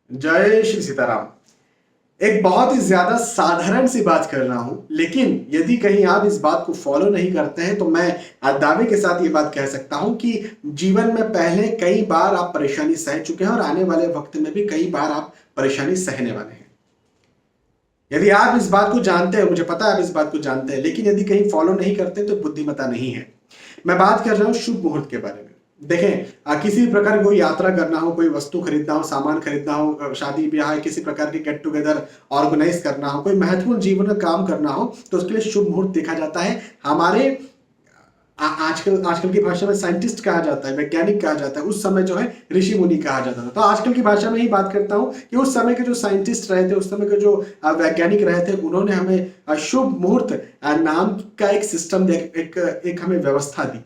जय श्री सीताराम। एक बहुत ही ज्यादा साधारण सी बात कर रहा हूं, लेकिन यदि कहीं आप इस बात को फॉलो नहीं करते हैं तो मैं दावे के साथ ये बात कह सकता हूं कि जीवन में पहले कई बार आप परेशानी सह चुके हैं और आने वाले वक्त में भी कई बार आप परेशानी सहने वाले हैं। यदि आप इस बात को जानते हैं, मुझे पता है आप इस बात को जानते हैं, लेकिन यदि कहीं फॉलो नहीं करते तो बुद्धिमत्ता नहीं है। मैं बात कर रहा हूं शुभ मुहूर्त के बारे में। देखें, किसी भी प्रकार की कोई यात्रा करना हो, कोई वस्तु खरीदना हो, सामान खरीदना हो, शादी ब्याह, किसी प्रकार के गेट टुगेदर ऑर्गेनाइज करना हो, कोई महत्वपूर्ण जीवन में काम करना हो, तो उसके लिए शुभ मुहूर्त देखा जाता है। हमारे आजकल की भाषा में साइंटिस्ट कहा जाता है, वैज्ञानिक कहा जाता है, उस समय जो है ऋषि मुनि कहा जाता था। तो आजकल की भाषा में ही बात करता हूं कि उस समय के जो साइंटिस्ट रहे थे, उस समय के जो वैज्ञानिक रहे थे, उन्होंने हमें शुभ मुहूर्त नाम का एक सिस्टम, एक हमें व्यवस्था दी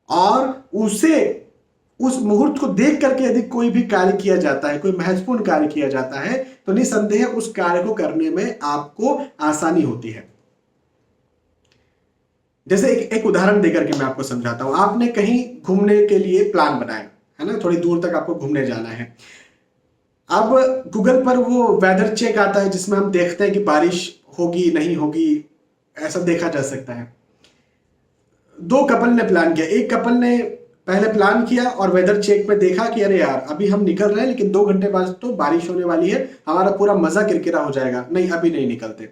और उस मुहूर्त को देख करके यदि कोई भी कार्य किया जाता है, कोई महत्वपूर्ण कार्य किया जाता है, तो निसंदेह उस कार्य को करने में आपको आसानी होती है। जैसे एक उदाहरण देकर के मैं आपको समझाता हूं। आपने कहीं घूमने के लिए प्लान बनाया है ना, थोड़ी दूर तक आपको घूमने जाना है। अब गूगल पर वो वेदर चेक आता है जिसमें हम देखते हैं कि बारिश होगी नहीं होगी, ऐसा देखा जा सकता है। दो कपल ने प्लान किया। एक कपल ने पहले प्लान किया और वेदर चेक में देखा कि अरे यार, अभी हम निकल रहे हैं लेकिन 2 घंटे बाद तो बारिश होने वाली है, हमारा पूरा मजा किरकिरा हो जाएगा, नहीं अभी नहीं निकलते।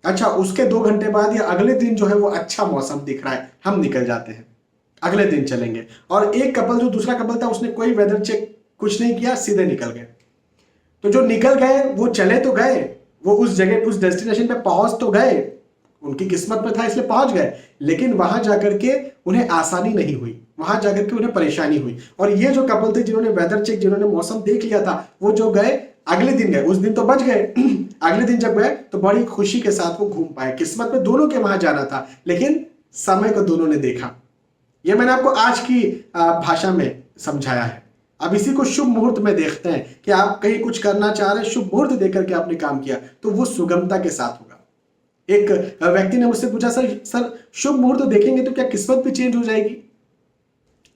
अच्छा, उसके 2 घंटे बाद या अगले दिन जो है वो अच्छा मौसम दिख रहा है, हम निकल जाते हैं, अगले दिन चलेंगे। और एक कपल, जो दूसरा कपल था, उसने कोई वेदर चेक कुछ नहीं किया, सीधे निकल गए। तो जो निकल गए वो चले तो गए, वो उस जगह, उस डेस्टिनेशन पे पहुंच तो गए, उनकी किस्मत में था इसलिए पहुंच गए, लेकिन वहां जाकर के उन्हें आसानी नहीं हुई, वहां जाकर के उन्हें परेशानी हुई। और ये जो कपल थे जिन्होंने वेदर चेक, जिन्होंने मौसम देख लिया था, वो जो गए अगले दिन गए, उस दिन तो बच गए अगले दिन जब गए तो बड़ी खुशी के साथ वो घूम पाए। किस्मत में दोनों के वहां जाना था, लेकिन समय को दोनों ने देखा। ये मैंने आपको आज की भाषा में समझाया है। अब इसी को शुभ मुहूर्त में देखते हैं कि आप कहीं कुछ करना चाह रहे हैं, शुभ मुहूर्त देकर के आपने काम किया तो वो सुगमता के साथ होगा। एक व्यक्ति ने मुझसे पूछा, सर शुभ मुहूर्त देखेंगे तो क्या किस्मत भी चेंज हो जाएगी?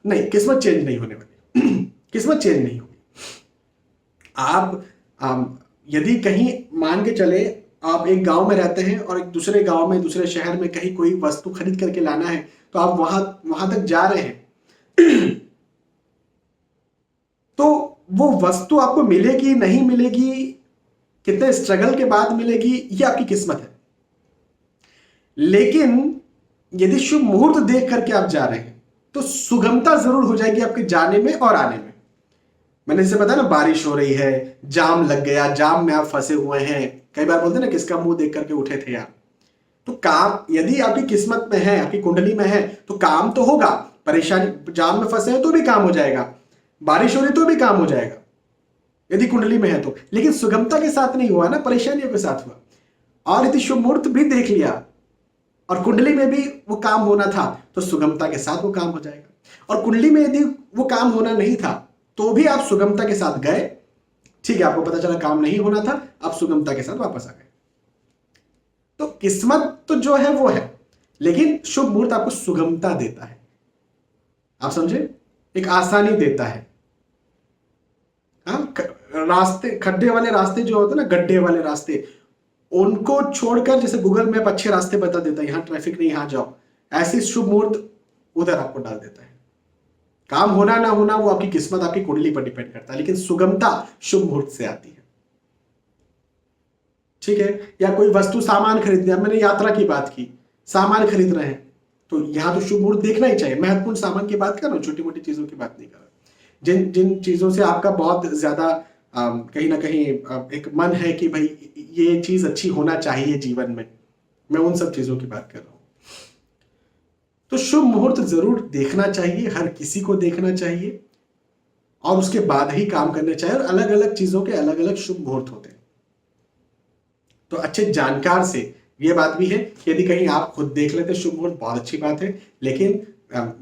नहीं, किस्मत चेंज नहीं होने वाली किस्मत चेंज नहीं होगी। आप यदि कहीं मान के चले, आप एक गांव में रहते हैं और एक दूसरे गांव में, दूसरे शहर में कहीं कोई वस्तु खरीद करके लाना है, तो आप वहां तक जा रहे हैं तो वो वस्तु आपको मिलेगी नहीं मिलेगी, कितने स्ट्रगल के बाद मिलेगी, ये आपकी किस्मत है। लेकिन यदि शुभ मुहूर्त देख करके आप जा रहे हैं तो सुगमता जरूर हो जाएगी आपके जाने में और आने में। मैंने जैसे बताया ना, बारिश हो रही है, जाम लग गया, जाम में आप फंसे हुए हैं, कई बार बोलते हैं ना, किसका मुंह देख करके उठे थे यार। तो काम यदि आपकी किस्मत में है, आपकी कुंडली में है, तो काम तो होगा। परेशानी, जाम में फंसे हैं तो भी काम हो जाएगा, बारिश हो रही तो भी काम हो जाएगा यदि कुंडली में है तो। लेकिन सुगमता के साथ नहीं हुआ ना, परेशानियों के साथ हुआ। और यदि शुभ मुहूर्त भी देख लिया और कुंडली में भी वो काम होना था तो सुगमता के साथ वो काम हो जाएगा। और कुंडली में यदि वो काम होना नहीं था तो भी आप सुगमता के साथ गए, ठीक है, आपको पता चला काम नहीं होना था, आप सुगमता के साथ वापस आ गए। तो किस्मत तो जो है वो है, लेकिन शुभ मुहूर्त आपको सुगमता देता है, आप समझे, एक आसानी देता है। हाँ, रास्ते, खड्डे वाले रास्ते जो होते हैं ना, गड्ढे वाले रास्ते, उनको छोड़कर, जैसे गूगल मैप अच्छे रास्ते बता देता है, यहां ट्रैफिक नहीं, यहां जाओ, ऐसे शुभ मुहूर्त उधर आपको डाल देता है। काम होना ना होना वो आपकी किस्मत, आपकी कुंडली पर डिपेंड करता है, लेकिन सुगमता शुभ मुहूर्त से आती है। ठीक है, या कोई वस्तु, सामान खरीद लिया, मैंने यात्रा की बात की, सामान खरीद रहे हैं तो यहां तो शुभ मुहूर्त देखना ही चाहिए। महत्वपूर्ण सामान की बात कर रहा हूं, छोटी मोटी चीजों की बात नहीं कर रहा। जिन जिन चीजों से आपका बहुत ज्यादा कहीं ना कहीं एक मन है कि भाई ये चीज अच्छी होना चाहिए जीवन में, मैं उन सब चीजों की बात कर रहा हूं। तो शुभ मुहूर्त जरूर देखना चाहिए, हर किसी को देखना चाहिए और उसके बाद ही काम करना चाहिए। और अलग अलग चीजों के अलग अलग शुभ मुहूर्त होते हैं। तो अच्छे जानकार से ये बात भी है कि यदि कहीं आप खुद देख लेते शुभ मुहूर्त, बहुत अच्छी बात है, लेकिन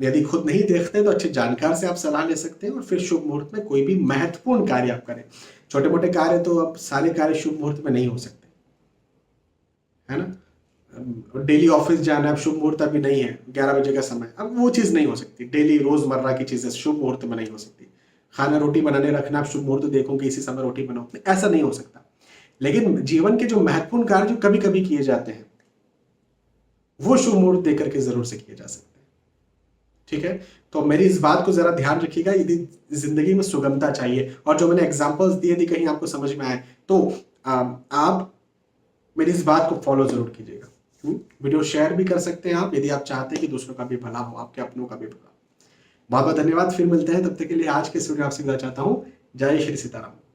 यदि खुद नहीं देखते तो अच्छे जानकार से आप सलाह ले सकते हैं और फिर शुभ मुहूर्त में कोई भी महत्वपूर्ण कार्य आप करें। छोटे मोटे कार्य तो अब सारे कार्य शुभ मुहूर्त में नहीं हो सकते, है ना। डेली ऑफिस जाना, अब शुभ मुहूर्त अभी नहीं है, 11 बजे का समय, अब वो चीज नहीं हो सकती। डेली रोजमर्रा की चीजें शुभ मुहूर्त में नहीं हो सकती, खाना रोटी बनाने रखना, आप शुभ मुहूर्त देखो कि इसी समय रोटी बनाओ, ऐसा नहीं हो सकता। लेकिन जीवन के जो महत्वपूर्ण कार्य जो कभी कभी किए जाते हैं वो शुभ मुहूर्त देख करके जरूर से किए जा सकते हैं। ठीक है, तो मेरी इस बात को जरा ध्यान रखिएगा, यदि जिंदगी में सुगमता चाहिए, और जो मैंने एग्जांपल्स दिए थी कहीं आपको समझ में आए तो आप मेरी इस बात को फॉलो जरूर कीजिएगा। वीडियो शेयर भी कर सकते हैं आप, यदि आप चाहते हैं कि दूसरों का भी भला हो, आपके अपनों का भी भला। बहुत बहुत धन्यवाद, फिर मिलते हैं, तब तक के लिए आज के स्टूडियो आपसे विदा चाहता हूं। जय श्री सीताराम।